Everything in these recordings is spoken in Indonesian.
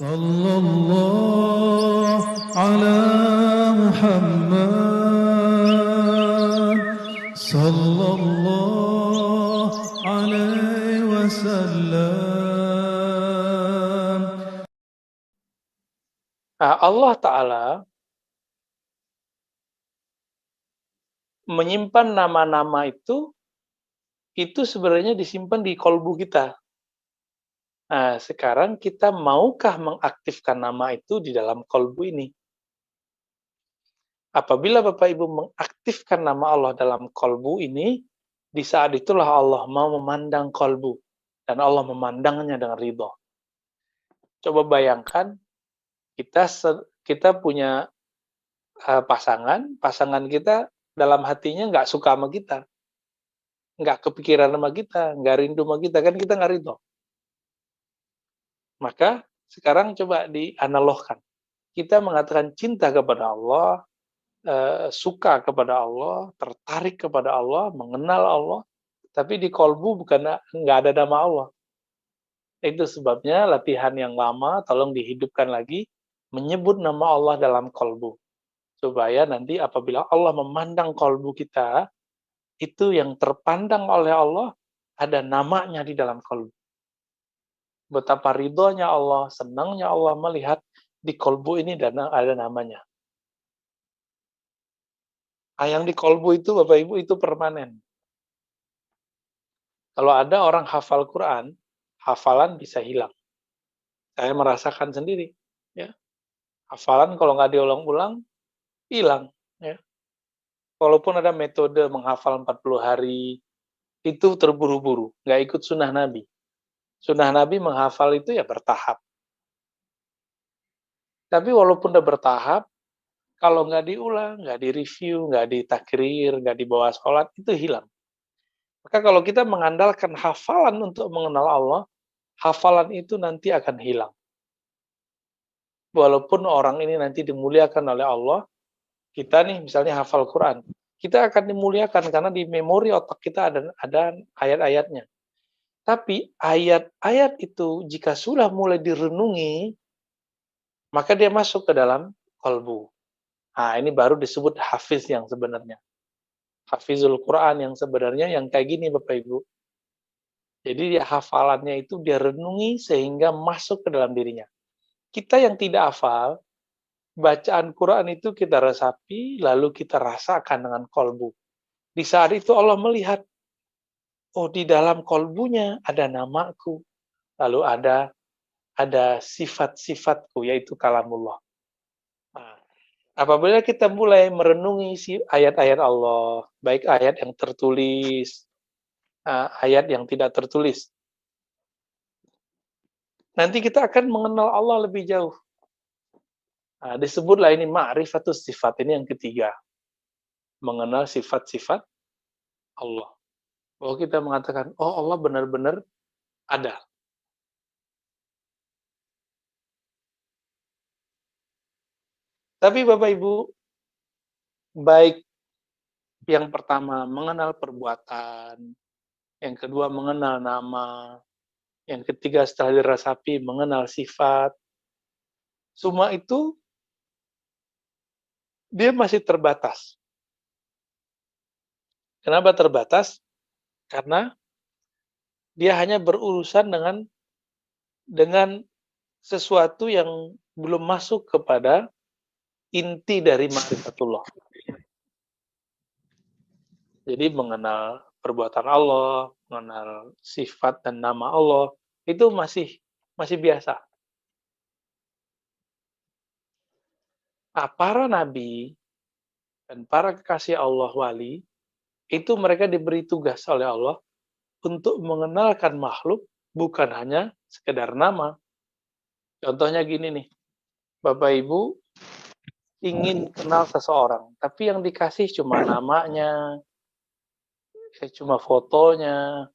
Sallallahu ala Muhammad Sallallahu alaihi wasallam. Nah, Allah Ta'ala menyimpan nama-nama itu sebenarnya disimpan di kolbu kita. Nah, sekarang kita maukah mengaktifkan nama itu di dalam kolbu ini? Apabila Bapak Ibu mengaktifkan nama Allah dalam kolbu ini, di saat itulah Allah mau memandang kolbu. Dan Allah memandangnya dengan ridho. Coba bayangkan, kita punya pasangan kita dalam hatinya nggak suka sama kita. Nggak kepikiran sama kita, nggak rindu sama kita, kan kita nggak ridho. Maka sekarang coba dianalogkan. Kita mengatakan cinta kepada Allah, suka kepada Allah, tertarik kepada Allah, mengenal Allah, tapi di kolbu nggak ada nama Allah. Itu sebabnya latihan yang lama tolong dihidupkan lagi, menyebut nama Allah dalam kolbu. Supaya nanti apabila Allah memandang kolbu kita, itu yang terpandang oleh Allah, ada namanya di dalam kolbu. Betapa ridhonya Allah, senangnya Allah melihat di kolbu ini dan ada namanya. Yang di kolbu itu, Bapak Ibu, itu permanen. Kalau ada orang hafal Quran, hafalan bisa hilang. Saya merasakan sendiri. Ya. Hafalan kalau nggak diulang-ulang, hilang. Ya. Walaupun ada metode menghafal 40 hari, itu terburu-buru, nggak ikut sunnah Nabi. Sunnah Nabi menghafal itu ya bertahap. Tapi walaupun udah bertahap, kalau nggak diulang, nggak direview, nggak ditakrir, nggak dibawa sholat, itu hilang. Maka kalau kita mengandalkan hafalan untuk mengenal Allah, hafalan itu nanti akan hilang. Walaupun orang ini nanti dimuliakan oleh Allah, kita nih misalnya hafal Quran, kita akan dimuliakan karena di memori otak kita ada ayat-ayatnya. Tapi ayat-ayat itu jika sudah mulai direnungi, maka dia masuk ke dalam kalbu. Nah, ini baru disebut hafiz yang sebenarnya. Hafizul Quran yang sebenarnya yang kayak gini Bapak Ibu. Jadi dia hafalannya itu dia renungi sehingga masuk ke dalam dirinya. Kita yang tidak hafal, bacaan Quran itu kita resapi, lalu kita rasakan dengan kolbu. Di saat itu Allah melihat, oh di dalam kolbunya ada namaku, lalu ada sifat-sifatku, yaitu kalamullah. Nah, apabila kita mulai merenungi ayat-ayat Allah, baik ayat yang tertulis, ayat yang tidak tertulis, nanti kita akan mengenal Allah lebih jauh. Nah, disebutlah ini ma'rifatus sifat, ini yang ketiga. Mengenal sifat-sifat Allah. Bahwa kita mengatakan, oh Allah benar-benar ada. Tapi Bapak Ibu, baik yang pertama mengenal perbuatan, yang kedua mengenal nama, yang ketiga setelah diresapi mengenal sifat, semua itu dia masih terbatas. Kenapa terbatas? Karena dia hanya berurusan dengan sesuatu yang belum masuk kepada inti dari ma'rifatullah. Jadi mengenal perbuatan Allah, mengenal sifat dan nama Allah, itu masih biasa. Nah, para nabi dan para kekasih Allah wali, itu mereka diberi tugas oleh Allah untuk mengenalkan makhluk bukan hanya sekedar nama. Contohnya gini nih, Bapak Ibu ingin kenal seseorang, tapi yang dikasih cuma namanya, cuma fotonya,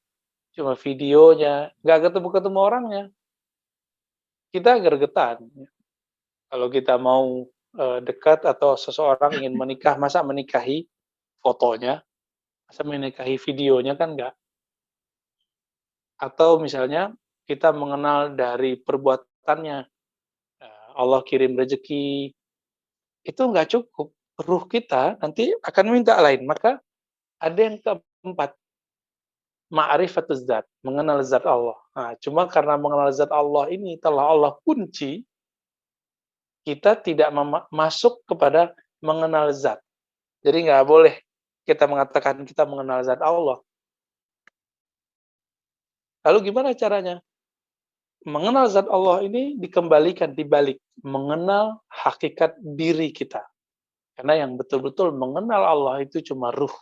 cuma videonya, nggak ketemu-ketemu orangnya. Kita gergetan. Kalau kita mau dekat atau seseorang ingin menikah, masa menikahi fotonya, masa menikahi videonya, kan nggak. Atau misalnya kita mengenal dari perbuatannya, Allah kirim rezeki, itu nggak cukup. Ruh kita nanti akan minta lain. Maka ada yang keempat, ma'rifatuz zat, mengenal zat Allah. Nah, cuma karena mengenal zat Allah ini telah Allah kunci, kita tidak masuk kepada mengenal zat. Jadi nggak boleh kita mengatakan kita mengenal zat Allah. Lalu gimana caranya? Mengenal zat Allah ini dikembalikan, dibalik. Mengenal hakikat diri kita. Karena yang betul-betul mengenal Allah itu cuma ruh.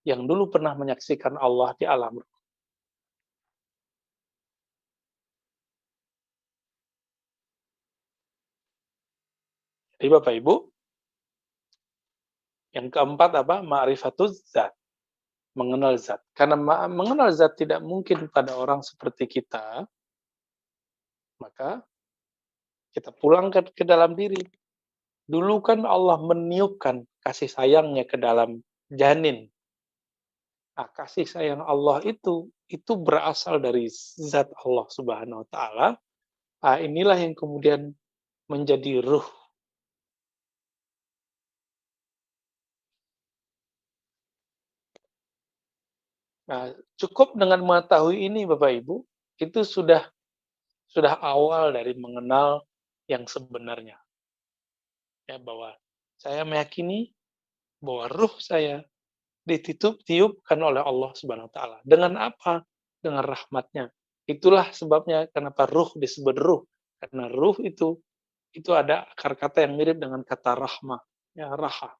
Yang dulu pernah menyaksikan Allah di alam ruh. Jadi Bapak Ibu, yang keempat apa? Ma'rifatuz zat. Mengenal zat. Karena mengenal zat tidak mungkin pada orang seperti kita, maka kita pulangkan ke dalam diri. Dulu kan Allah meniupkan kasih sayangnya ke dalam janin. Nah, kasih sayang Allah itu berasal dari zat Allah Subhanahu wa taala. Nah, inilah yang kemudian menjadi ruh. Nah, cukup dengan mengetahui ini Bapak Ibu, itu sudah awal dari mengenal yang sebenarnya. Ya, bahwa saya meyakini bahwa ruh saya tiupkan oleh Allah Subhanahu wa taala. Dengan apa? Dengan rahmatnya. Itulah sebabnya kenapa ruh disebut ruh. Karena ruh itu ada akar kata yang mirip dengan kata rahmah, ya, raha,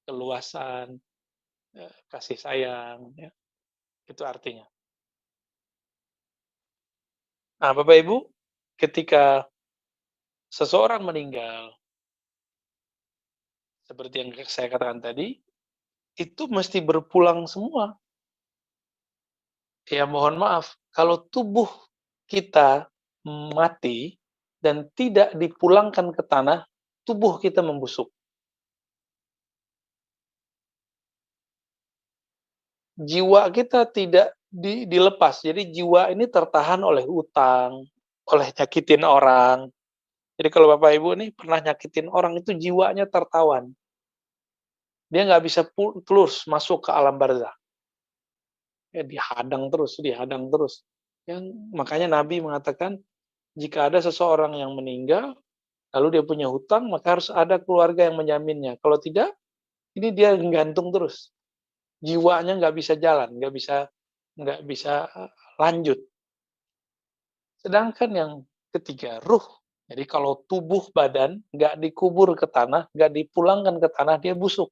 keluasan, kasih sayang, ya, itu artinya. Nah, Bapak Ibu, ketika seseorang meninggal, seperti yang saya katakan tadi, itu mesti berpulang semua. Ya mohon maaf, kalau tubuh kita mati dan tidak dipulangkan ke tanah, tubuh kita membusuk. Jiwa kita tidak dilepas. Jadi jiwa ini tertahan oleh utang, oleh nyakitin orang. Jadi kalau Bapak Ibu nih pernah nyakitin orang, itu jiwanya tertawan. Dia nggak bisa terus masuk ke alam barzah. Ya, dihadang terus. Makanya Nabi mengatakan, jika ada seseorang yang meninggal, lalu dia punya hutang, maka harus ada keluarga yang menjaminnya. Kalau tidak, ini dia gantung terus. Jiwanya nggak bisa jalan, nggak bisa lanjut. Sedangkan yang ketiga, ruh. Jadi kalau tubuh badan nggak dikubur ke tanah, nggak dipulangkan ke tanah, dia busuk.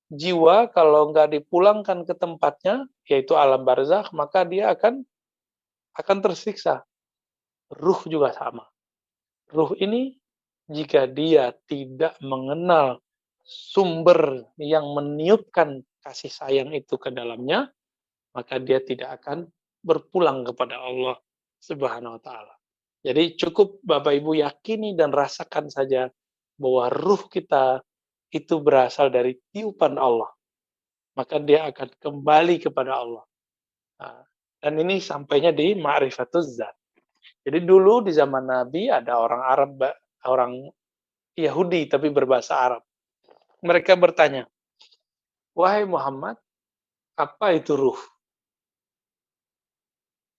Jiwa kalau nggak dipulangkan ke tempatnya, yaitu alam barzakh, maka dia akan tersiksa. Ruh juga sama. Ruh ini jika dia tidak mengenal sumber yang meniupkan kasih sayang itu ke dalamnya, maka dia tidak akan berpulang kepada Allah Subhanahu wa taala. Jadi cukup Bapak Ibu yakini dan rasakan saja bahwa ruh kita itu berasal dari tiupan Allah. Maka dia akan kembali kepada Allah. Nah, dan ini sampainya di ma'rifatuz zat. Jadi dulu di zaman Nabi ada orang Arab, orang Yahudi tapi berbahasa Arab. Mereka bertanya, "Wahai Muhammad, apa itu ruh?"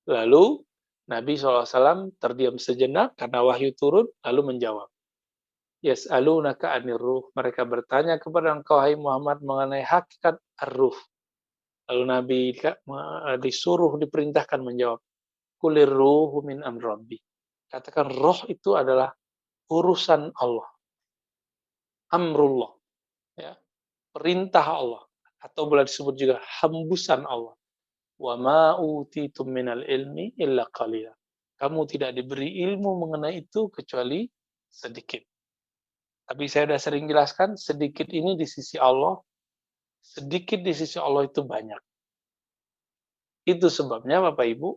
Lalu Nabi SAW terdiam sejenak karena wahyu turun, lalu menjawab, "Yas'alunaka 'anir ruh." Mereka bertanya kepada engkau, hai Muhammad, mengenai hakikat ar-ruh. Lalu Nabi disuruh, diperintahkan menjawab, "Qulir ruhu min amri rabbi." Katakan roh itu adalah urusan Allah, amrullah, ya, perintah Allah, atau boleh disebut juga hembusan Allah. Wa ma utitum minal ilmi illa qalila. Kamu tidak diberi ilmu mengenai itu kecuali sedikit. Tapi saya sudah sering jelaskan, sedikit ini di sisi Allah, sedikit di sisi Allah itu banyak. Itu sebabnya Bapak Ibu,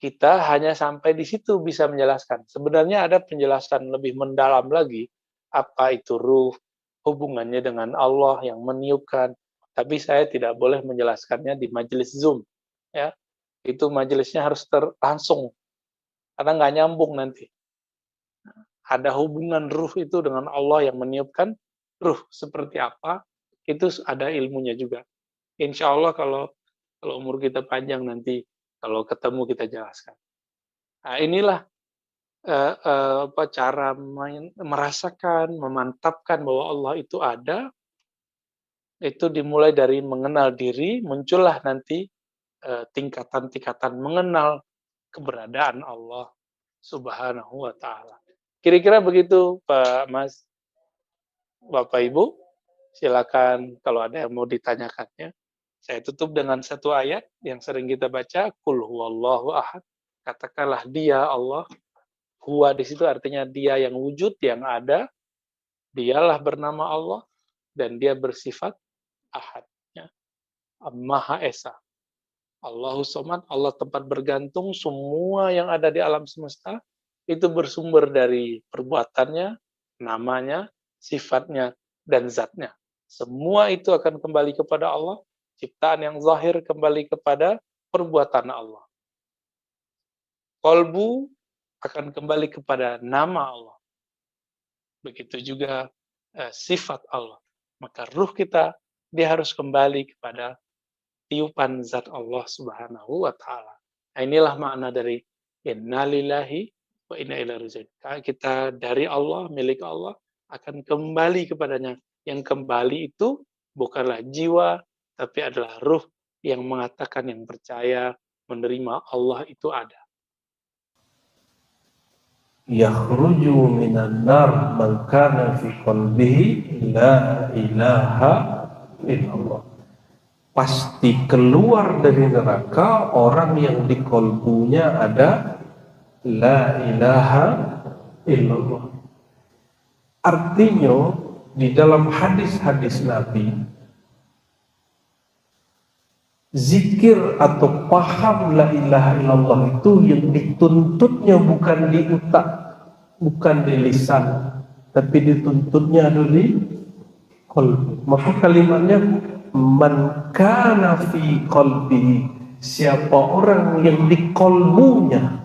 kita hanya sampai di situ bisa menjelaskan. Sebenarnya ada penjelasan lebih mendalam lagi, apa itu ruh, hubungannya dengan Allah yang meniupkan. Tapi saya tidak boleh menjelaskannya di majelis Zoom. Ya, itu majelisnya harus langsung, karena nggak nyambung nanti. ada hubungan ruh itu dengan Allah yang meniupkan ruh seperti apa, itu ada ilmunya juga. Insya Allah kalau umur kita panjang nanti, kalau ketemu kita jelaskan. Nah, inilah cara merasakan, memantapkan bahwa Allah itu ada, itu dimulai dari mengenal diri, muncullah nanti tingkatan-tingkatan mengenal keberadaan Allah Subhanahu wa Ta'ala. Kira-kira begitu, Pak Mas, Bapak Ibu. Silakan kalau ada yang mau ditanyakannya. Saya tutup dengan satu ayat yang sering kita baca, Qul huwallahu ahad. Katakanlah dia Allah. Huwa di situ artinya dia yang wujud, yang ada. Dialah bernama Allah dan dia bersifat ahad. Ya. Maha Esa. Allahu Somad, Allah tempat bergantung, semua yang ada di alam semesta itu bersumber dari perbuatannya, namanya, sifatnya, dan zatnya. Semua itu akan kembali kepada Allah, ciptaan yang zahir kembali kepada perbuatan Allah. Qalbu akan kembali kepada nama Allah. Begitu juga sifat Allah. Maka ruh kita, dia harus kembali kepada tiupan zat Allah Subhanahu wa Ta'ala. Nah, inilah makna dari innalillahi wa inna ilaihi raji'un. Kita dari Allah, milik Allah, akan kembali kepadanya. Yang kembali itu bukanlah jiwa, tapi adalah ruh yang mengatakan, yang percaya, menerima Allah itu ada. Yakhruju minan nar man kana fi qalbihi la ilaha illallah. Pasti keluar dari neraka orang yang di kolbunya ada la ilaha illallah. Artinya di dalam hadis-hadis Nabi, zikir atau paham la ilaha illallah itu yang dituntutnya bukan di utak, bukan di lisan, tapi dituntutnya ada di qalbi. Maka kalimatnya man kana fi qalbi, siapa orang yang di kolbunya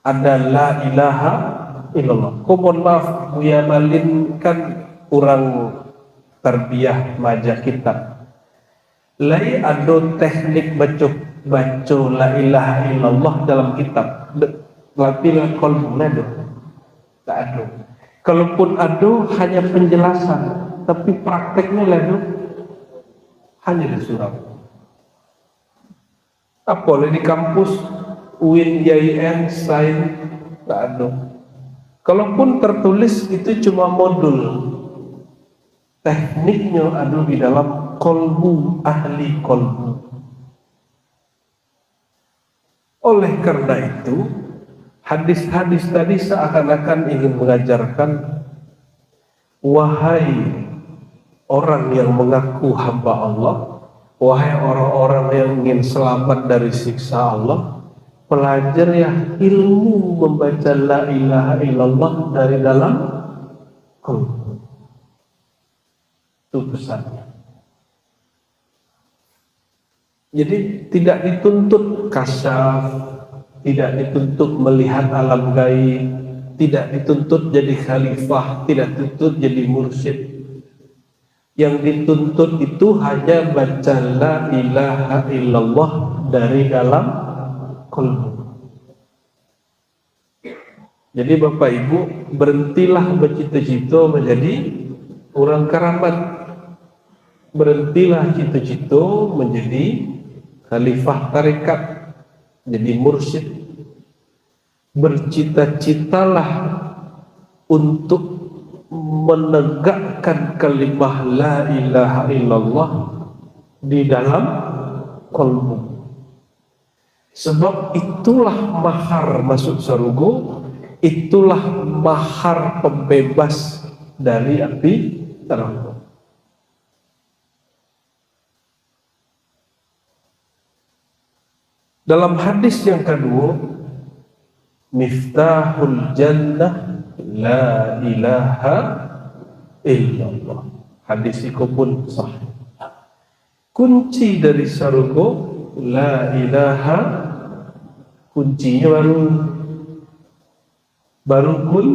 ada la ilaha illallah. Mohon maaf Buya Malin, kan kurang tarbiyah majah kita. Lai ada teknik baca la ilaha illallah dalam kitab, tapi la kolbu ada, tak ada. Kalaupun ada hanya penjelasan, tapi prakteknya lalu hanya di surat. Apa di kampus UIN, YIN, SAIN, tak ada. Kalaupun tertulis itu cuma modul, tekniknya ada di dalam kolbu, ahli kolbu. Oleh karena itu, hadis-hadis tadi seakan-akan ingin mengajarkan, wahai orang yang mengaku hamba Allah, wahai orang-orang yang ingin selamat dari siksa Allah, pelajar ya ilmu membaca la ilaha illallah dari dalam qalbu. Itu pesannya. Jadi tidak dituntut kasyaf, tidak dituntut melihat alam gaib, tidak dituntut jadi khalifah, tidak dituntut jadi mursyid. Yang dituntut itu hanya baca la ilaha illallah dari dalam qalbu. Jadi Bapak Ibu, berhentilah bercita-cita menjadi orang keramat. Berhentilah cita-cita menjadi khalifah tarekat, jadi mursyid. Bercita-citalah untuk menegakkan kalimah la ilaha illallah di dalam qalbu. Sebab itulah mahar masuk surga, itulah mahar pembebas dari api neraka. Dalam hadis yang kedua, miftahul jannah la ilaha illallah. Hadis itu pun sahih. Kunci dari surga la ilaha, kuncinya baru baru pun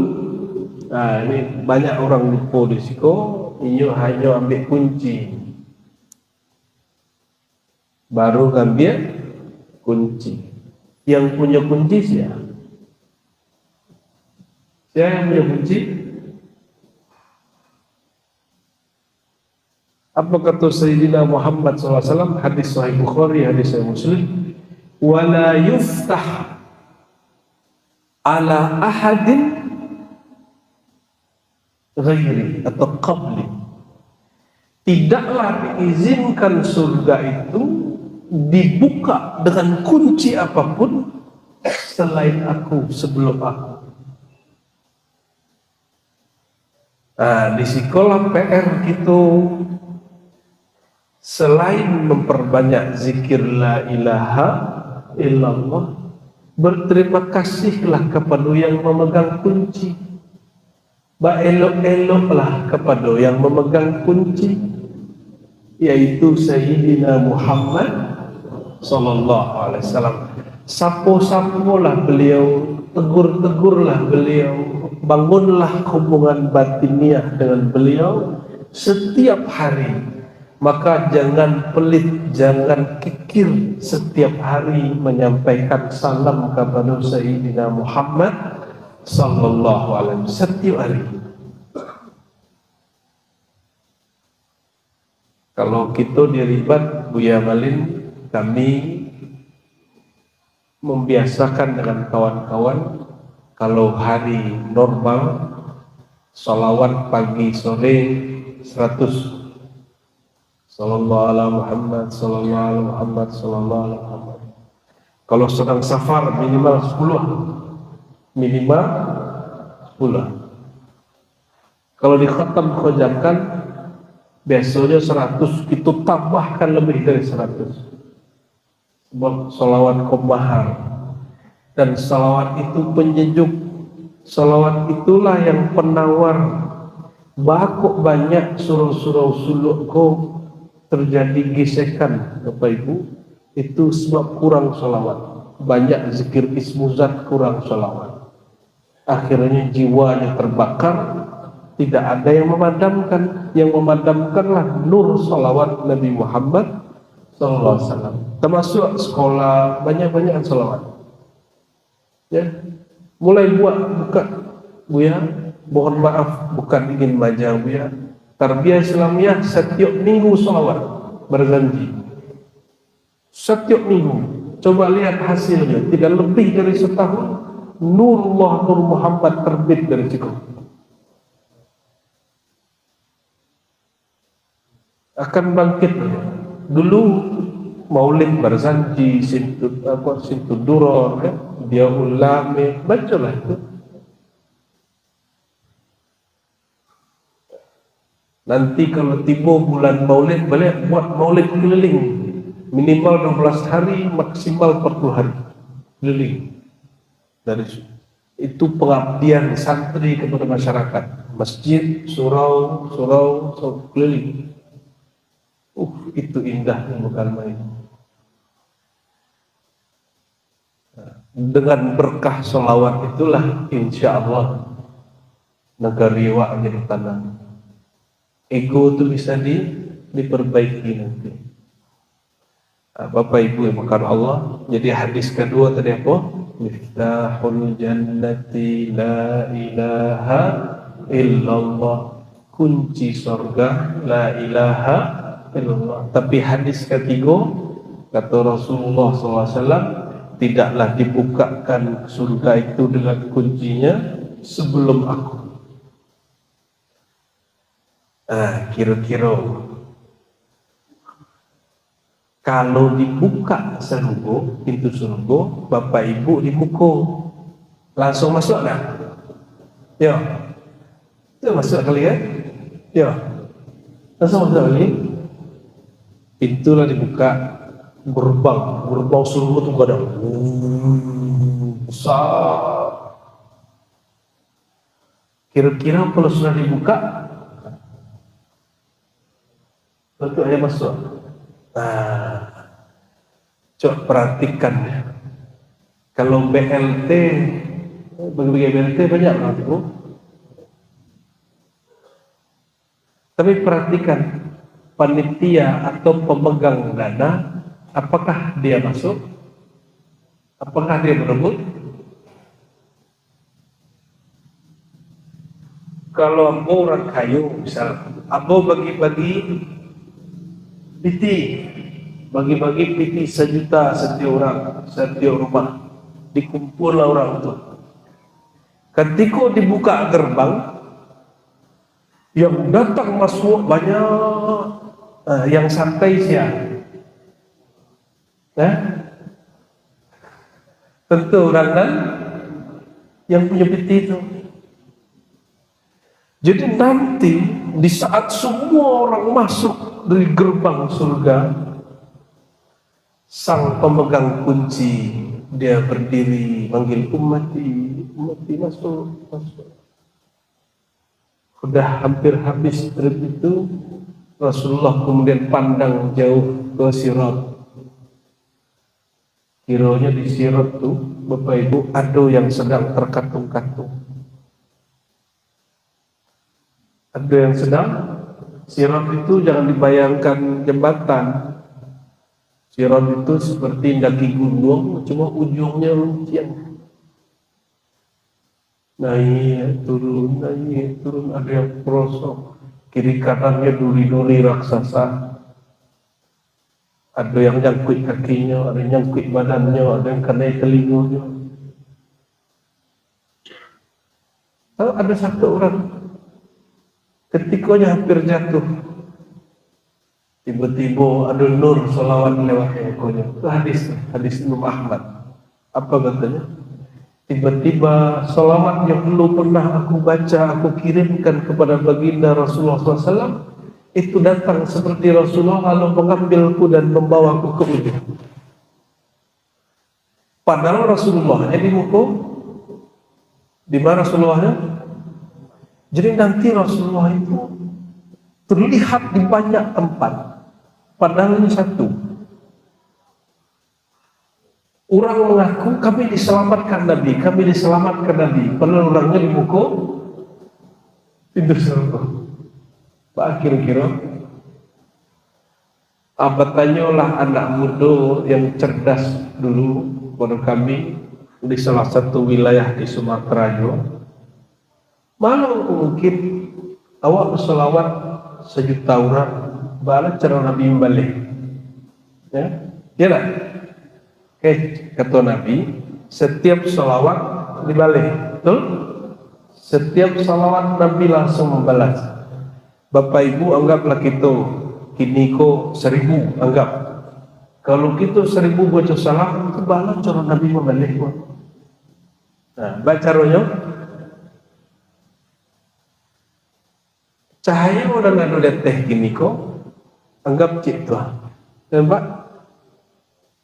ini banyak orang lupa di siko, inyo hanya ambil kunci, baru ngambil kunci. Yang punya kunci siapa? Siapa yang punya kunci? Apa kata Sayyidina Muhammad SAW, hadis Sahih Bukhari, hadis Sahih Muslim, wala yuftah ala ahadin ghairi atau qabli, tidaklah diizinkan surga itu dibuka dengan kunci apapun selain aku, sebelum aku. Di sekolah PR gitu, selain memperbanyak zikir la ilaha illallah, berterima kasihlah kepada yang memegang kunci. Elok-eloklah kepada yang memegang kunci, yaitu Sayyidina Muhammad sallallahu alaihi wasallam. Sapo-sapolah beliau, tegur-tegurlah beliau, bangunlah hubungan batiniah dengan beliau setiap hari. Maka jangan pelit, jangan kikir setiap hari menyampaikan salam kepada Sayyidina Muhammad sallallahu alaihi wasallam setiap hari. Kalau kita diribat Buya Malin, kami membiasakan dengan kawan-kawan kalau hari normal salawat pagi sore 100. Sallallahu alaihi Muhammad, sallallahu alaihi Muhammad, sallallahu alaihi Muhammad. Kalau sedang safar minimal 10. Minimal 10. Kalau di khatam khojamkan biasanya 100, kita tambahkan lebih dari 100. Sebab salawat komahar, dan salawat itu penyejuk. Salawat itulah yang penawar. Bakuk banyak surau-surau suluk ko terjadi gesekan, Bapak Ibu, itu sebab kurang salawat. Banyak zikir ismuzat, kurang salawat. Akhirnya jiwanya terbakar, tidak ada yang memadamkan. Yang memadamkanlah nur salawat Nabi Muhammad SAW. Termasuk sekolah, banyak-banyak salawat. Ya, mulai buka Buya, mohon maaf bukan ingin majang Buya. Tarbiyah Islamiyah setiap minggu salawat, berjanji. Setiap minggu, coba lihat hasilnya, tidak lebih dari setahun, Nurullah Nur Muhammad terbit dari situ. Akan bangkit. Dulu Maulid berjanji, Sintu Duror, dia ulame, bacalah itu. Nanti kalau tiba bulan Maulid, boleh buat Maulid keliling. Minimal 12 hari, maksimal 40 hari. Keliling. Dari itu pengabdian santri kepada masyarakat. Masjid, surau keliling. Itu indahnya bukan main. Dengan berkah sholawat itulah insya Allah negeri wa jadi tanah. Ego itu bisa diperbaiki nanti. Bapak Ibu yang makan Allah. Jadi hadis kedua tadi apa? Miftahul jannati la ilaha illallah. Kunci surga la ilaha illallah. Tapi hadis ketiga kata Rasulullah SAW, tidaklah dibukakan surga itu dengan kuncinya sebelum aku. Kira-kira kalau dibuka surga, pintu surga, Bapak Ibu dibuka, langsung masuk tak? Ya, itu masuk kali ya? Ya, langsung masuk kali. Pintulah dibuka, gerbang surga itu ada besar. Kira-kira kalau sudah dibuka, betul aja masuk. Coba perhatikan ya. Kalau BLT Bagi-bagi BLT banyak orang itu. Tapi perhatikan, panitia atau pemegang dana, apakah dia masuk? Apakah dia berebut? Kalau ambo orang kayu, misal ambo bagi-bagi PT, bagi-bagi PT 1 juta setiap rumah, dikumpul orang itu. Ketika dibuka gerbang, yang datang masuk banyak, yang santai siapa? Tentu orang kan yang punya PT itu. Jadi nanti di saat semua orang masuk dari gerbang surga, sang pemegang kunci dia berdiri manggil ummati, ummati masuk. Sudah hampir habis trip itu, Rasulullah kemudian pandang jauh ke Sirat. Kiranya di Sirat tuh, Bapak Ibu, ada yang sedang terkatung-katung. Ada yang sedang, Sirat itu jangan dibayangkan jembatan. Sirat itu seperti daki gunung, cuma ujungnya luncian. Naik turun, ada yang pelosok. Kiri kanannya duri-duri raksasa. Ada yang nyangkut kakinya, ada yang nyangkut badannya, ada yang kena telinganya. Lalu ada satu orang, ketikanya hampir jatuh, tiba-tiba ada nur salawat lewat ekornya. Itu hadis Imam Ahmad. Apa katanya? Tiba-tiba salawat yang dulu pernah aku baca, aku kirimkan kepada baginda Rasulullah SAW, itu datang seperti Rasulullah lalu mengambilku dan membawaku ke ujung. Padahal Rasulullahnya di muka, di mana Rasulullahnya? Jadi nanti Rasulullah itu terlihat di banyak tempat, padahal ini satu. Orang mengaku kami diselamatkan Nabi, padahal orangnya di muka pintu surga. Pak kira-kira tanyalah anak muda yang cerdas dulu pada kami di salah satu wilayah di Sumatera juga. Mana mungkin awak berselawat 1 juta orang bala cara Nabi balik, ya tak? Kata Nabi, setiap selawat dibalik, betul? Setiap selawat Nabi langsung membalas. Bapak Ibu anggaplah kita kini ko 1000 anggap. Kalau kita 1000 baca salam itu balas cara Nabi membalik. Nah, baca rohnya. Cahaya orang anu deteh gini ko anggap cik tuh. Nampak?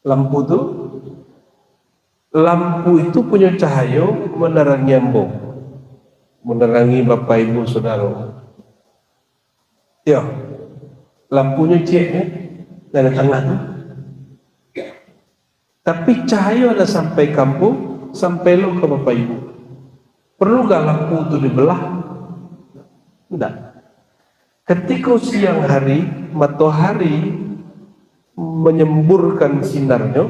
Lampu itu punya cahaya menerangi ambo, menerangi Bapak Ibu Saudara. Ya, lampunya cek dari tengah tuh. Tapi cahaya ada sampai kampung, sampai lo ke Bapak Ibu. Perlu gak lampu itu dibelah? Tidak. Ketika siang hari, matahari menyemburkan sinarnya,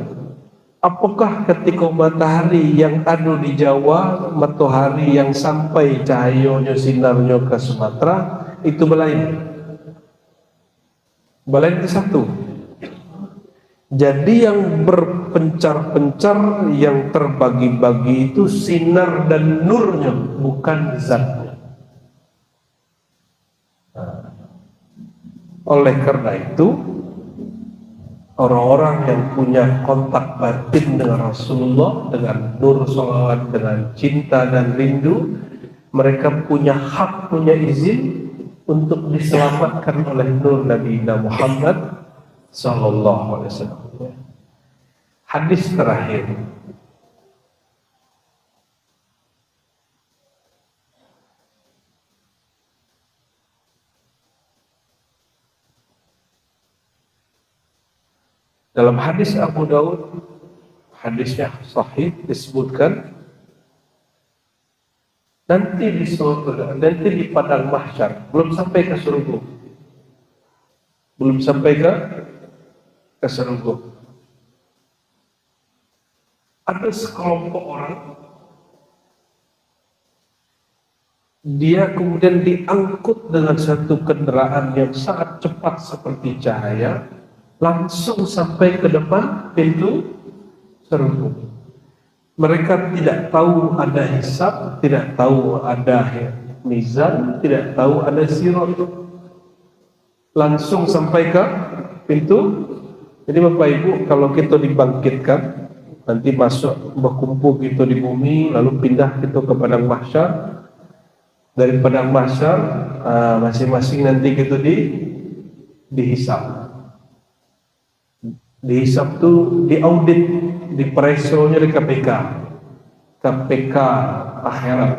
apakah ketika matahari yang ada di Jawa, matahari yang sampai cahayanya sinarnya ke Sumatera, itu belain? Belain itu satu. Jadi yang berpencar-pencar, yang terbagi-bagi itu sinar dan nurnya, bukan zatnya. Oleh karena itu, orang-orang yang punya kontak batin dengan Rasulullah, dengan nur salawat, dengan cinta dan rindu, mereka punya hak, punya izin untuk diselamatkan oleh nur Nabi Muhammad sallallahu alaihi wasallam. Hadis terakhir. Dalam hadis Abu Daud, hadisnya sahih, disebutkan nanti di surga, nanti di padang mahsyar, belum sampai ke surga, belum sampai ke surga. Ada sekelompok orang, dia kemudian diangkut dengan satu kendaraan yang sangat cepat seperti cahaya, langsung sampai ke depan pintu surga. Mereka tidak tahu ada hisab, tidak tahu ada mizan, tidak tahu ada sirat. Langsung sampai ke pintu. Jadi Bapak Ibu, kalau kita dibangkitkan, nanti masuk berkumpul gitu di bumi, lalu pindah gitu ke padang mahsyar. Dari padang mahsyar masing-masing nanti gitu dihisab. Dihisab tuh diaudit, di peresonya di KPK akhirat.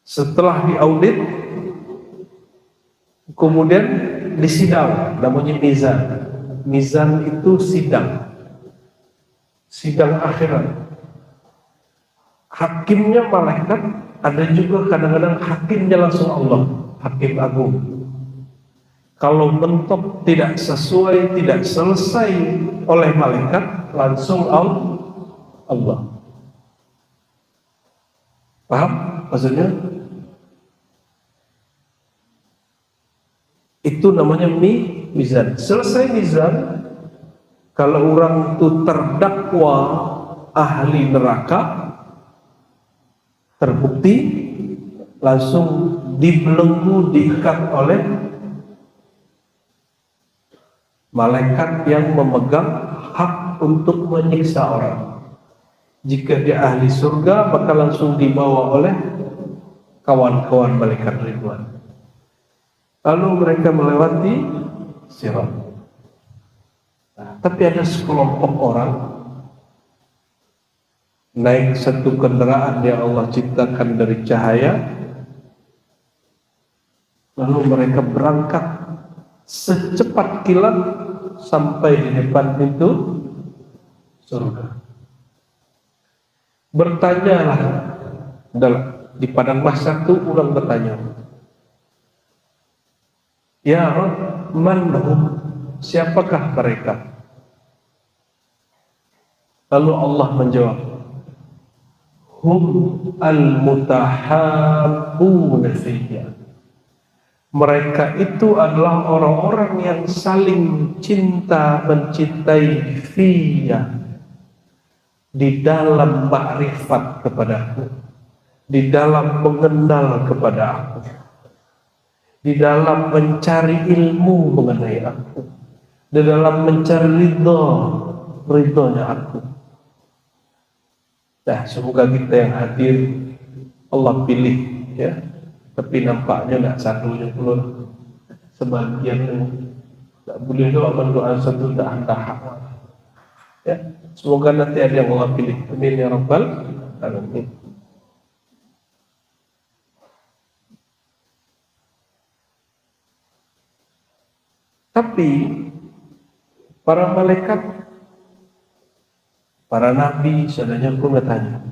Setelah diaudit, kemudian disidang, namanya mizan. Mizan itu sidang akhirat. Hakimnya malaikat, ada juga kadang-kadang hakimnya langsung Allah, hakim agung. Kalau mentok tidak sesuai, tidak selesai oleh malaikat, langsung Allah. Paham maksudnya? Itu namanya mizan. Selesai mizan, kalau orang itu terdakwa ahli neraka, terbukti, langsung dibelenggu, diikat oleh malaikat yang memegang hak untuk menyiksa orang. Jika dia ahli surga, maka langsung dibawa oleh kawan-kawan malaikat Ridwan. Lalu mereka melewati sirat. Nah, tapi ada sekelompok orang naik satu kendaraan yang Allah ciptakan dari cahaya, lalu mereka berangkat secepat kilat sampai di depan pintu surga. Bertanyalah di padang mahsyar itu, orang bertanya, ya Rabb, man hum, siapakah mereka? Lalu Allah menjawab, hum al-mutahabbuna fiyya. Mereka itu adalah orang-orang yang saling cinta mencintai fiyya, di dalam makrifat kepadaku, di dalam mengenal kepada aku, di dalam mencari ilmu mengenai aku, di dalam mencari ridhonya aku. Nah, semoga kita yang hadir Allah pilih, ya. Tapi nampaknya tidak satunya pun, sebagian tidak boleh doa satu tak hak. Ya, semoga nanti ada yang Allah pilih. Amin ya rabbal alamin. Tapi para malaikat, para nabi, seadanya pun bertanya,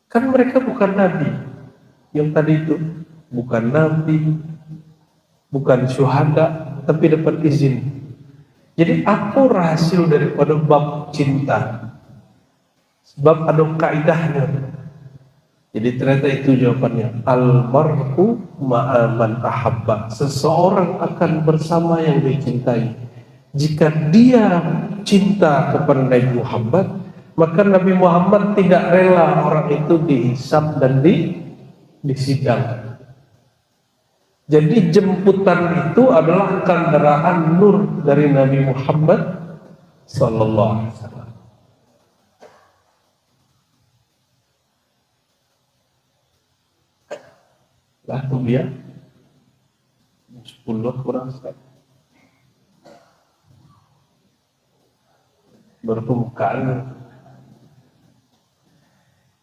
kan mereka bukan nabi. Yang tadi itu bukan nabi, bukan syuhada, tapi dapat izin. Jadi apa hasil daripada bab cinta? Sebab ada kaidahnya. Jadi ternyata itu jawabannya. Al-mar'u ma'a man ahabba. Seseorang akan bersama yang dicintai. Jika dia cinta kepada Nabi Muhammad, maka Nabi Muhammad tidak rela orang itu dihisab dan disidang. Jadi jemputan itu adalah kendaraan nur dari Nabi Muhammad sallallahu alaihi wasallam. Lah tuh dia 10 kurang sekali. Berpembukaan.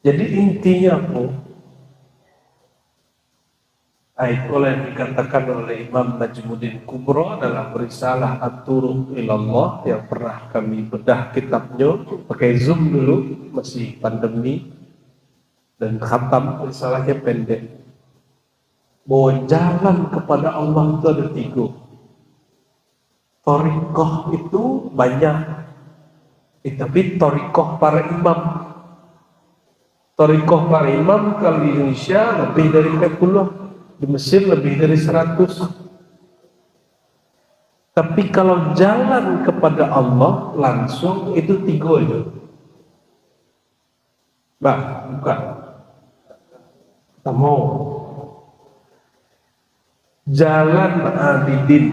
Jadi intinya itulah yang dikatakan oleh Imam Najmuddin Kubro dalam risalah At-Turuq Ilallah yang pernah kami bedah kitabnya pakai Zoom dulu, masih pandemi. dan khatam risalahnya pendek. Bahwa jalan kepada Allah itu ada 3. Thariqah itu banyak, tapi thariqah para imam. Thariqah para imam kalau di Indonesia lebih dari 40, di Mesir lebih dari 100. Tapi kalau jalan kepada Allah langsung itu 3 aja. Bukan. Tak mau. Jalan abidin,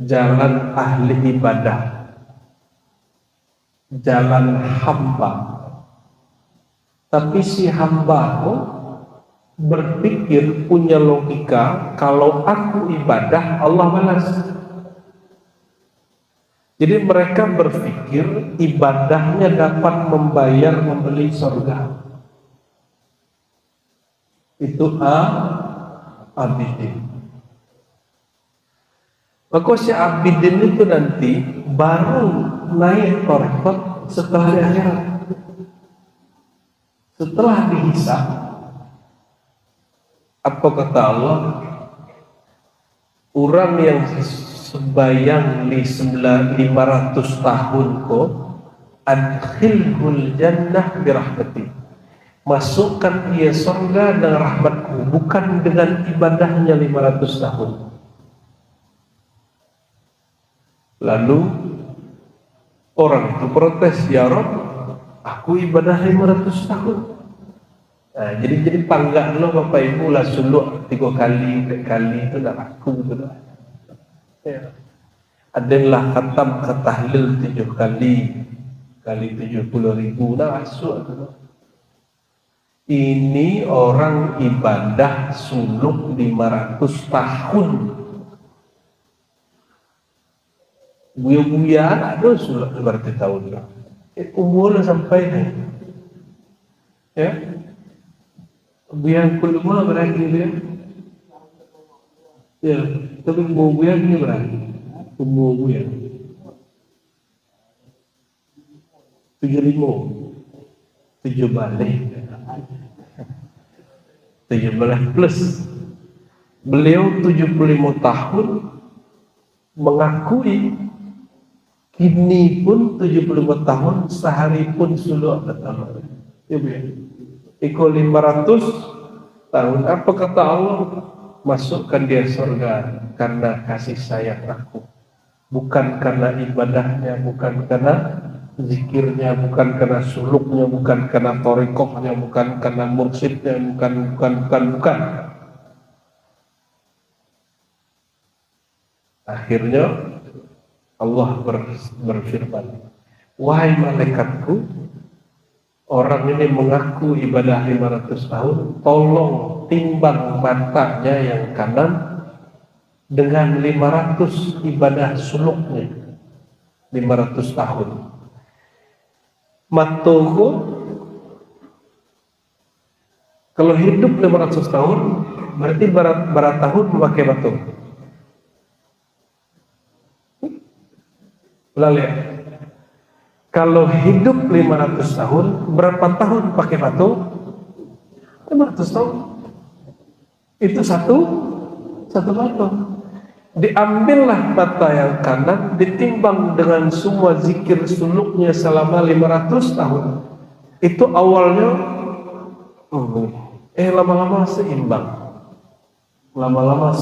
jalan ahli ibadah, jalan hamba. Tapi si hamba itu berpikir, punya logika, kalau aku ibadah Allah balas. Jadi mereka berpikir ibadahnya dapat membayar membeli surga. Itu abidin. Maka si abidin itu nanti baru naik tarekat setelah di akhirat. Setelah dihisab, apa kata Allah? Orang yang sembayang di 500 tahun kok adkhilhul jannah birahmati, masukkan dia surga dengan rahmatku, bukan dengan ibadahnya 500 tahun. Lalu orang itu protes, ya Rabb, aku ibadah 500 tahun. Nah, jadi panggah lo Bapak Ibu lah suluk 3 kali, 4 kali itu dah laku gitu. Ya. Adalah khatam ke tahlil 7 kali 70.000 dah masuk itu. Ini orang ibadah suluk 500 tahun. Buya-buya ada suluk 500 tahun. Umur sampai nih. Ya. Buya kulma berani dia. Ya, tapi buya ni berani. Umur buya 75, 7 balik, 17 plus. Beliau 75 tahun mengakui kini pun 75 tahun sehari pun suluk datang. Ya Bu ya. Ikut 500 tahun. Apa kata Allah? Masukkan dia surga karena kasih sayang aku. Bukan karena ibadahnya, bukan karena zikirnya, bukan karena suluknya, bukan karena thariqahnya, bukan karena mursyidnya, bukan. Akhirnya Allah berfirman, wahai malaikatku, orang ini mengaku ibadah 500 tahun, tolong timbang matanya yang kanan dengan 500 ibadah suluknya 500 tahun. Matuku kalau hidup 500 tahun berarti berat tahun memakai batu. Lihat. Kalau hidup 500 tahun berapa tahun pakai batu? 500 tahun. Itu satu batu. Diambillah mata yang kanan, ditimbang dengan semua zikir suluknya selama 500 tahun. Itu awalnya lama-lama seimbang. Lama-lama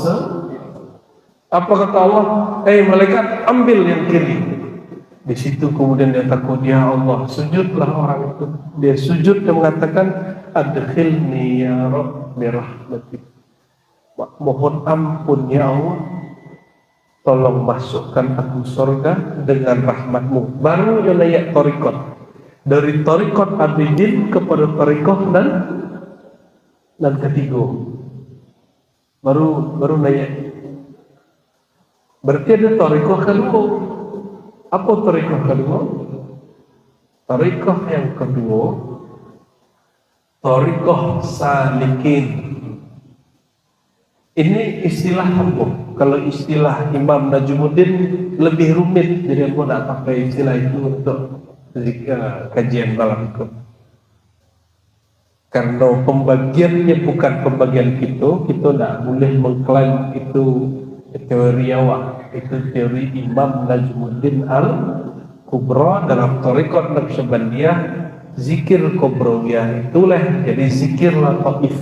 apa kata Allah? Malaikat ambil yang kiri. Di situ kemudian dia takut, ya Allah, sujudlah orang itu. Dia sujud dan mengatakan, adkhilni ya Rabb birahmatik. Mohon ampun ya Allah, tolong masukkan aku surga dengan rahmatmu. Baru dia naik thariqat. Dari thariqat abidin kepada thariqat dan ketiga. Baru naik. Berarti ada thariqat kedua. Apa thariqat kedua? Thariqat yang kedua, thariqat salikin. Ini istilah apa? Kalau istilah Imam Najmuddin lebih rumit, jadi aku tak pakai istilah itu untuk kajian malam itu. Karena pembagiannya bukan pembagian kita tidak boleh mengklaim itu teori awak. Itu teori Imam Najmuddin Al-Kubra dalam Thariqat Naqsyabandiyah. Zikir Kubrawiyah itulah jadi zikir lataif.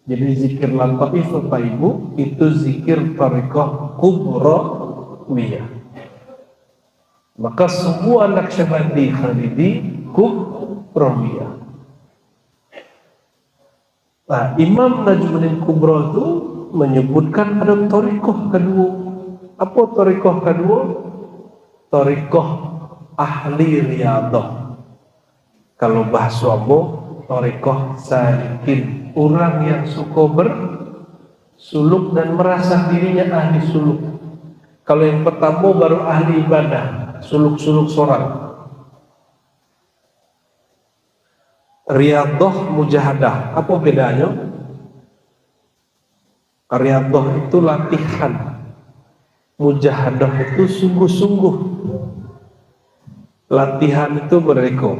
Jadi zikir lataif Bapak Ibu itu zikir Thariqah Kubrawiyah. Maka semua Naqsyabandi Khalidi Kubrawiyah. Nah, Imam Najmuddin Kubra itu menyebutkan ada thariqah kedua. Apa thariqah kedua? Thariqah ahli riyadah. Kalau bahasa Allah, thariqah salikin, orang yang suka bersuluk dan merasa dirinya ahli suluk. Kalau yang pertama baru ahli ibadah, suluk-suluk seorang. Riyadah, mujahadah, apa bedanya? Riyadah itu latihan, mujahadah itu sungguh-sungguh. Latihan itu mereka.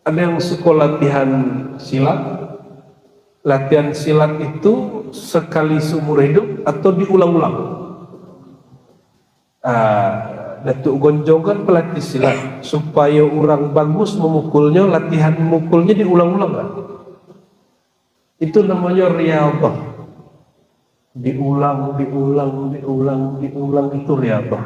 Ada yang suka latihan silat. Latihan silat itu sekali seumur hidup atau diulang-ulang. Datuk Gonjong kan pelatih silat. Supaya orang bagus memukulnya, latihan memukulnya diulang-ulang kan? Itu namanya riyadah. Diulang itu riyadah.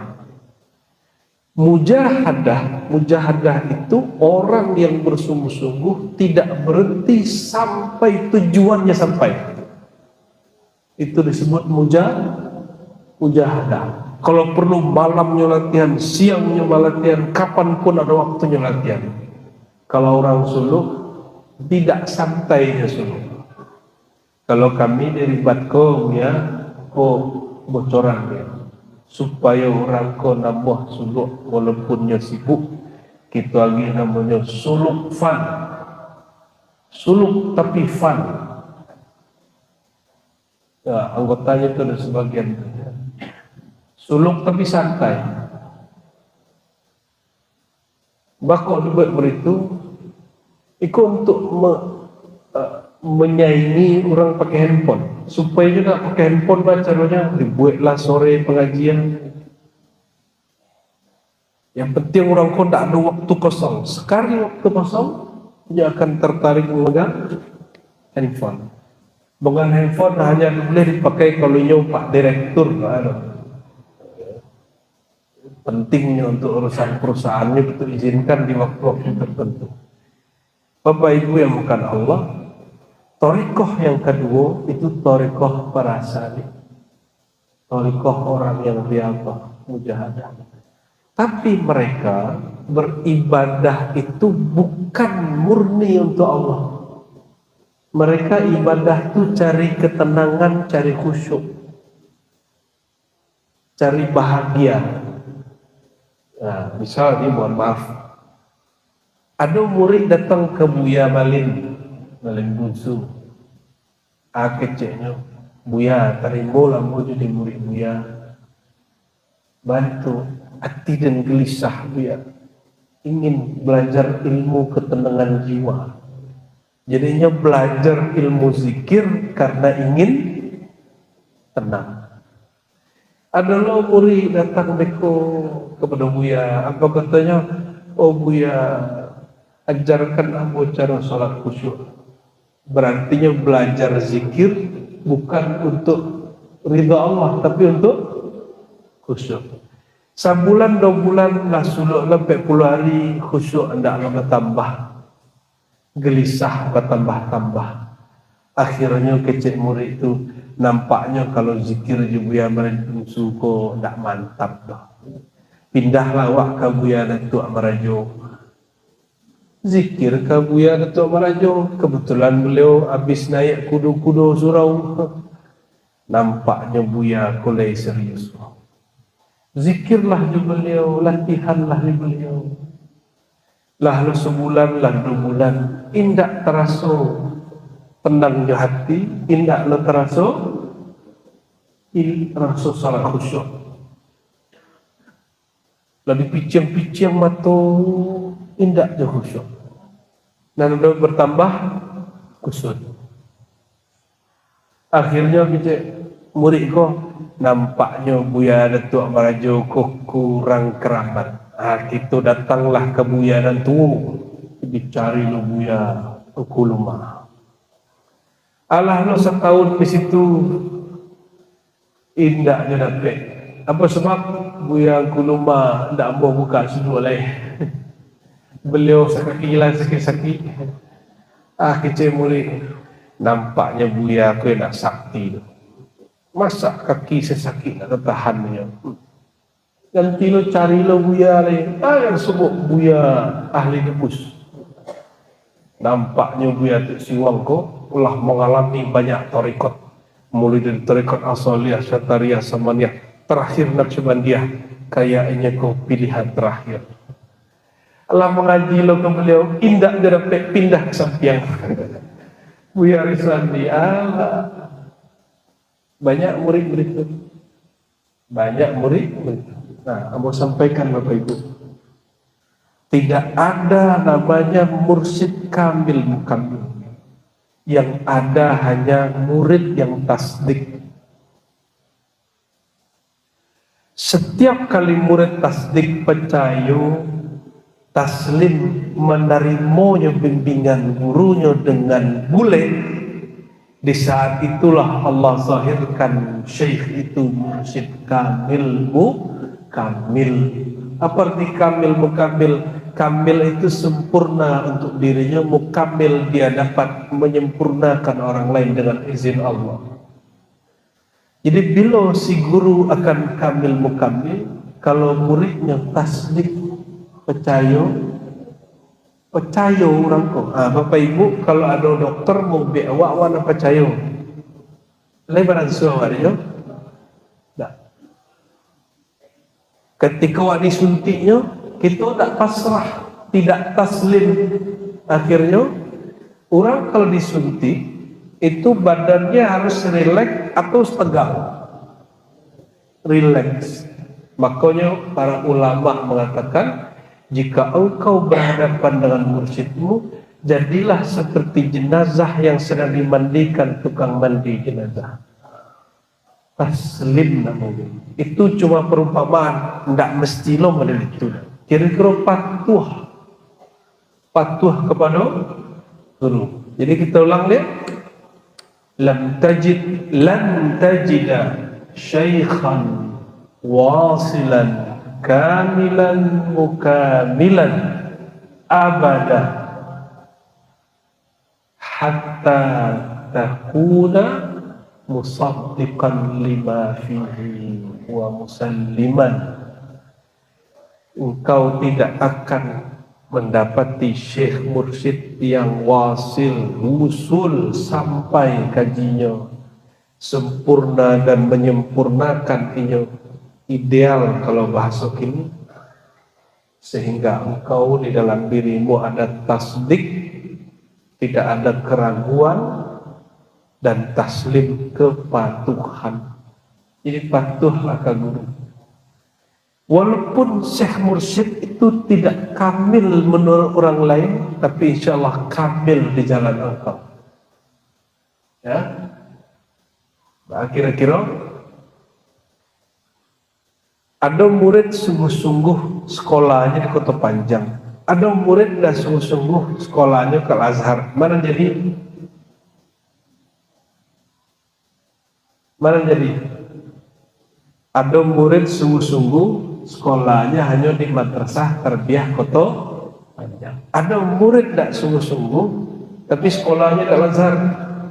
Mujahadah itu orang yang bersungguh-sungguh tidak berhenti sampai tujuannya sampai. Itu disebut mujahadah. Kalau perlu malamnya latihan, siangnya latihan, kapanpun ada waktunya latihan. Kalau orang suluk tidak santainya suluk. Kalau kami dari Batko ya, bocoran ya. Supaya orang ko nambah suluk walaupunnya sibuk, kita lagi namanya suluk fun. Suluk tapi fun. Ya, anggotanya itu ada sebagian. Suluk tapi santai. Bakal dibuat beritu, itu untuk menyaingi orang pakai handphone. Supaya juga pakai handphone caranya dibuatlah sore pengajian. Yang penting orang kau tak ada waktu kosong. Sekali waktu kosong, dia akan tertarik memegang handphone. Dengan handphone hanya boleh dipakai kalau Pak Direktur. Pentingnya untuk urusan perusahaannya itu izinkan di waktu-waktu tertentu. Bapak Ibu yang bukan Allah, thariqah yang kedua itu thariqah para salih. Thariqah orang yang riyadah, mujahadah. Tapi mereka beribadah itu bukan murni untuk Allah. Mereka ibadah itu cari ketenangan, cari khusyuk, cari bahagia. Nah, misalnya mohon maaf, ada murid datang ke Buya Malin Bungsu. Keceknya, Buya terima mau jadi murid Buya. Bantu hati dan gelisah Buya. Ingin belajar ilmu ketenangan jiwa. Jadinya belajar ilmu zikir karena ingin tenang. Adalah murid datang beko kepada Buya. Apa katanya? Oh Buya, ajarkan aku cara sholat khusyuk. Berartinya belajar zikir bukan untuk ridha Allah, tapi untuk khusyuk. Sebulan 2 bulan lah suluk lebih 40 hari khusyuk hendaklah bertambah, gelisah bertambah-tambah. Akhirnya kecil murid itu nampaknya kalau zikir je Buya Malin suko ndak mantap dah. Pindahlah wak ke Buya Datuk Amarajo. Zikir ke Buya Datuk Amarajo. Kebetulan beliau habis naik kudu-kudu surau. Nampaknya Buya mulai serius. Zikirlah je beliau, latihanlah je beliau. Lah sebulan, lah 2 bulan, indak terasa tenangnya hati, indak lo terasa salah khusyuk. Lalu picing-picing mata, indak je khusyuk. Dan udah bertambah kusut. Akhirnya kita murid ko nampaknya Buya Datuk Marajo kok kurang keramat. Kita datanglah ke Buya dan tu dicari lo Buya Kuluma. Alah lo setahun di situ indahnya dapat. Apa sebab Buya Kuluma tidak mau buka sudut lain. Beliau sakit-sakit. Kita murid nampaknya Buya aku nak sakti tu. Masa kaki saya sakit nak tahannya. Ganti lo cari lo Buya lain. Yang sebut Buya ahli debus. Nampaknya Buya tu siwang ko telah mengalami banyak tarekat. Mulai dari tarekat Asaliyah, Syatariyah, Samaniyah, terakhir Naqsyabandiyah. Kayaknya kau pilihan terakhir. Allah mengaji lo ke beliau, indah dia dapat pindah ke samping. Buya Rizwandi, banyak murid-murid itu. Banyak murid-murid. Nah, Amba sampaikan Bapak Ibu. Tidak ada namanya mursyid kamil mukamil. Yang ada hanya murid yang tasdik. Setiap kali murid tasdik percaya, taslim menerimanya bimbingan gurunya dengan boleh, di saat itulah Allah zahirkan syekh itu mursyid kamil mukamil. Apa arti kamil mukamil? Kamil itu sempurna untuk dirinya, mukamil dia dapat menyempurnakan orang lain dengan izin Allah. Jadi bila si guru akan kamil mukamil, kalau muridnya tasdik percaya orang kok. Bapak Ibu kalau ada dokter mau biar awak wana percaya. Lebaran suara dia. Tak. Ketika awak disuntiknya, kita tak pasrah, tidak taslim. Akhirnya orang kalau disuntik itu badannya harus rileks atau tegang. Rileks. Makanya para ulama mengatakan, jika engkau berhadapan dengan mursyidmu, jadilah seperti jenazah yang sedang dimandikan tukang mandi jenazah. Taslim namanya. Itu cuma perumpamaan, tidak mesti lo model itu. Kira-kira patuh kepada guru. Jadi kita ulang dia. Lan tajida syaikhan wasilan kamilan mukamilan abada hatta takuna musaddiqan lima fihi wa musalliman. Engkau tidak akan mendapati syekh mursyid yang wasil, usul sampai kajinya sempurna dan menyempurnakan ini ideal kalau bahasa kini, sehingga engkau di dalam dirimu ada tasdik, tidak ada keraguan dan taslim kepatuhan. Jadi patuhlah ke guru. Walaupun syekh mursyid itu tidak kamil menurut orang lain, tapi insya Allah kamil di jalan engkau. Ya, nah, kira-kira ada murid sungguh-sungguh sekolahnya di Kota Panjang, ada murid dan sungguh-sungguh sekolahnya ke Al-Azhar. Mana jadi? Ada murid sungguh-sungguh sekolahnya hanya di madrasah tarbiyah Kota Panjang. Ada murid tidak sungguh-sungguh tapi sekolahnya di Al-Azhar.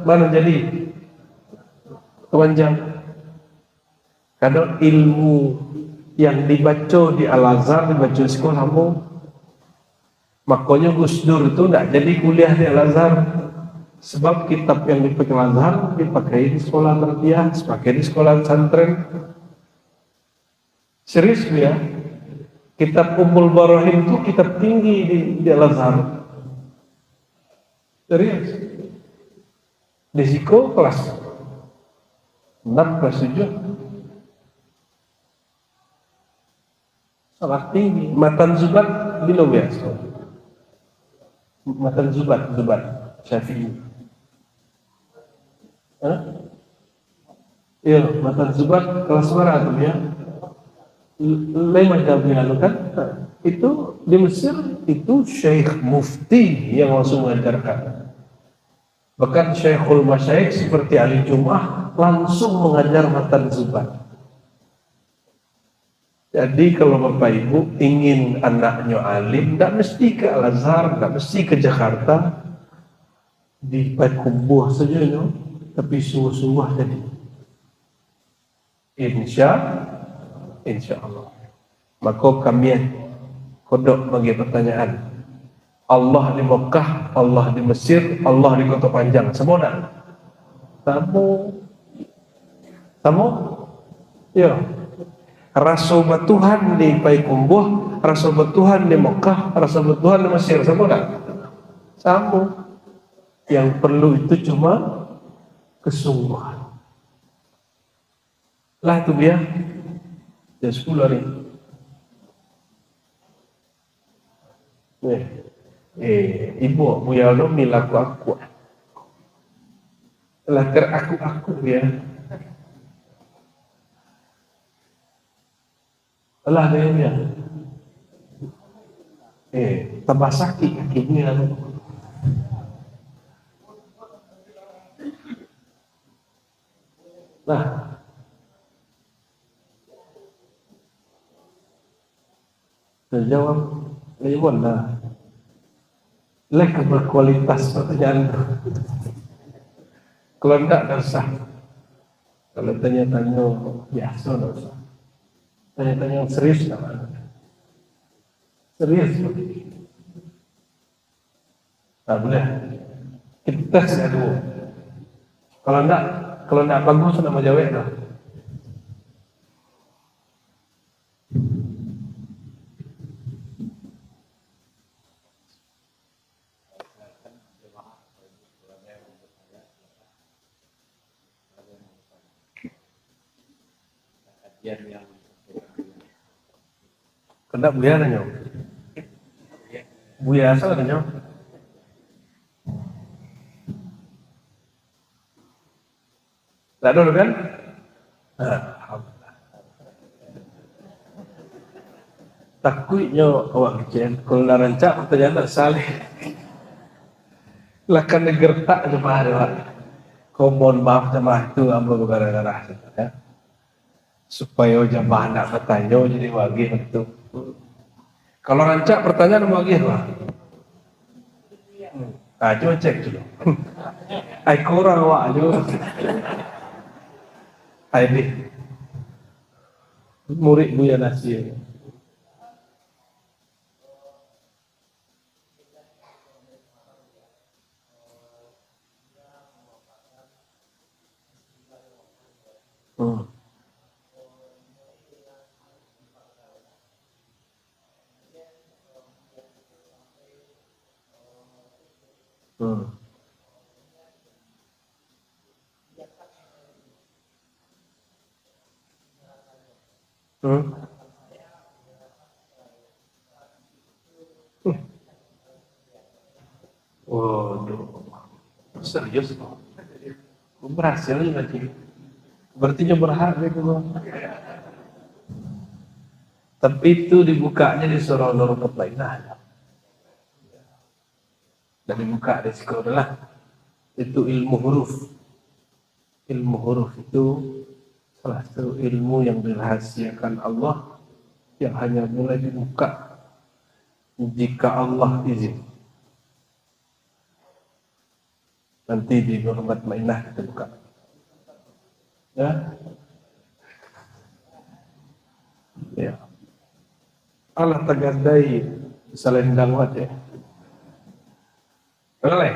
Mana jadi? Panjang. Kadang ilmu yang dibaca di Al-Azhar dibaca di sekolahmu. Makanya Gus Dur itu tidak jadi kuliah di Al-Azhar, sebab kitab yang dipakai Al-Azhar dipakai di sekolah tarbiyah, dipakai di sekolah pesantren. Serius ya, kitab Ummul Barahim itu kitab tinggi di Al-Azhar. Serius. Risiko kelas 6, kelas 7. Sangat tinggi. Matan Zubat belum ya? Matan Zubat Syafi'i. Hah? Iya, matan zubat kelas mana tuh ya? Lima jam lalu kan? Nah, itu di Mesir itu Syekh Mufti yang langsung mengajarkan. Bahkan Syekhul Masyayikh seperti Ali Jum'ah langsung mengajar matan zubat. Jadi kalau Bapak Ibu ingin anaknya alim, tidak mesti ke Al-Azhar, tidak mesti ke Jakarta, di Payakumbuh saja, no? Tapi sungguh-sungguh jadi. Insya Allah. Maka kami kodok bagi pertanyaan. Allah di Mekah, Allah di Mesir, Allah di Kota Panjang. Semua nak? Tamu? Ya. Rasa Tuhan di Payakumbuh, rasa Tuhan di Mekah, rasa Tuhan di Mesir. Semua nak? Sama. Yang perlu itu cuma kesungguhan. Lah itu dia. Jam 10 hari. Ibu Buya lo milaku aku. Lah aku ya. Lah dia. Tambah sakit kakinya. Nah, terjawab lewat lah. Lek berkualitas pertanyaan. Kalau enggak usah. Kalau tanya-tanya biasa enggak usah. Tanya-tanya yang serius enggak. Serius. Nah, boleh. Kita tes ya dulu. Kalau enggak bagus sudah mau jawab dah. Kendak Buya nanya. Buya asal nanya. Tak dulu kan? Takutnya awak kecil. Kalau nak rancak pertanyaan tak salih. Lakan negertak jemaah dewa. Kau mohon maaf jemaah itu amba bergarah-garah. Ya. Supaya jemaah nak bertanya jadi wagih betul. Kalau rancak pertanyaan wagih lah. Coba cek dulu. Ai kurang awak aja. Ini murid Buya Nasir. Hmm. Waduh, serius? Berhasil lagi. Berarti berharga itu. Tapi itu dibukanya di surah Nur lainnya. Dan dibuka di sekolah itu ilmu huruf. Ilmu huruf itu salah satu ilmu yang dirahasiakan Allah yang hanya boleh dibuka jika Allah izin. Nanti di Nurmat Mainah kita buka. Ya. Ya. Allah tagandai selendang wajah. Boleh.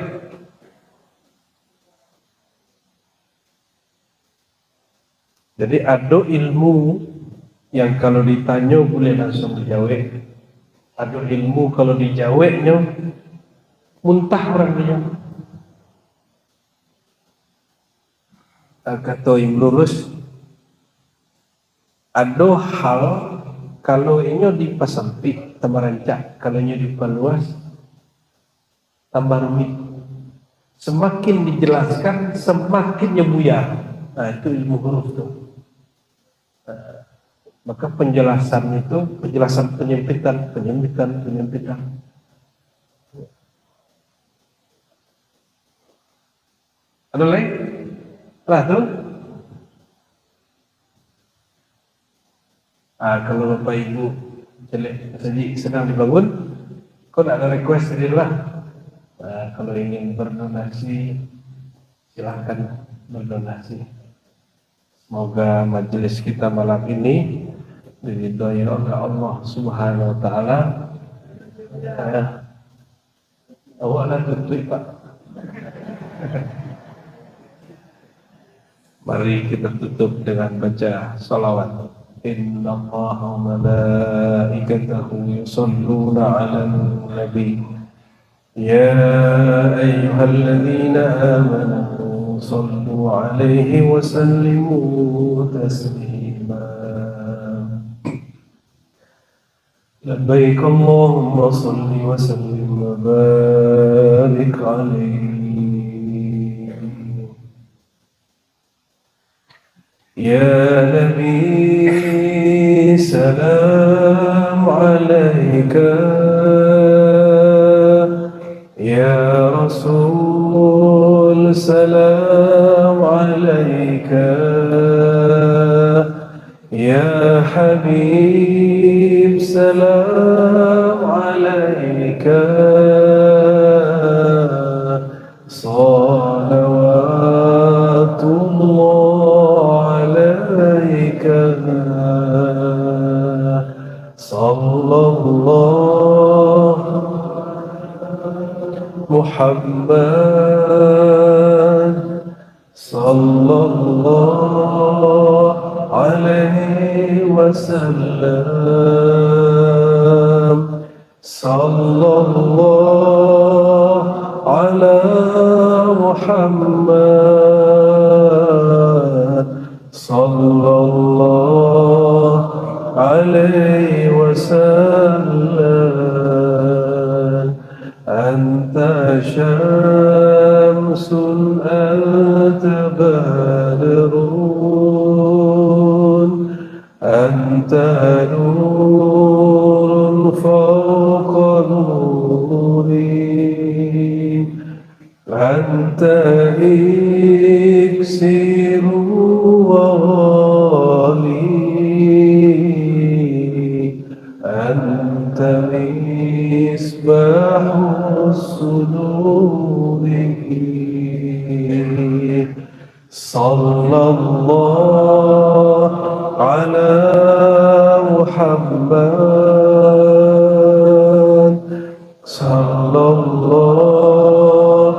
Jadi ada ilmu yang kalau ditanya boleh langsung dijawab. Ada ilmu kalau dijawabnya muntah orang dia. Kata Ibnu Rus, ada hal kalau ini dipasampik tambah rancak, kalau ini diperluas tambah rumit. Semakin dijelaskan, semakin buyar. Nah, itu ilmu huruf tuh. Nah, maka penjelasan itu, penjelasan penyempitan. Ada lagi? Lah tuh. Kalau Bapak Ibu sedang dibangun, kok ada request di luar? Kalau ingin berdonasi, silahkan berdonasi. Semoga majelis kita malam ini diridhoi oleh Allah Subhanahu wa taala. Awalnya tutup, Pak. Mari kita tutup dengan baca salawat. Inna Allaha wa malaikatahu yusholluna 'alan nabi. يا أيها الذين آمنوا صلوا عليه وسلموا تسليما لبيك اللهم صل وسلم وبارك عليه يا نبي سلام عليك يا رسول سلام عليك يا حبيب سلام عليك صلوات الله عليك صلى الله محمد صلى الله عليه وسلم صلى الله على محمد صلى الله عليه وسلم أنت شمس أنت بدر أنت نور فوق نور أنت إكسير وغالي أنت مصباح الصدور صلى الله على محمد صلى الله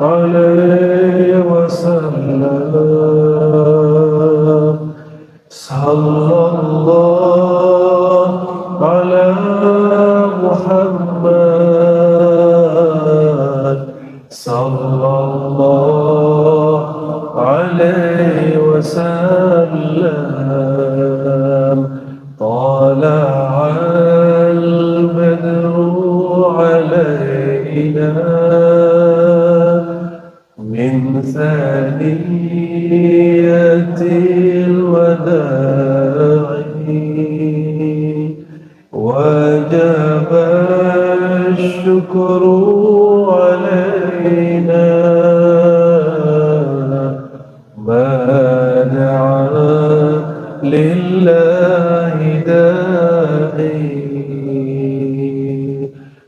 عليه وسلم صلى الله على محمد صلى الله عليه وسلم طلع البدر علينا من ثنية الوداع وجب الشكر علينا ما دعا لله داعي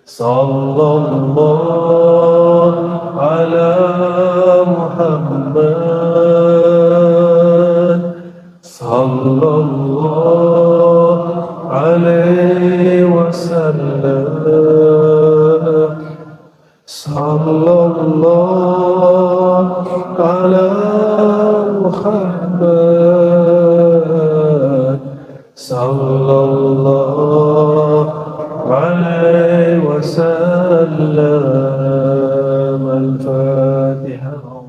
صلى الله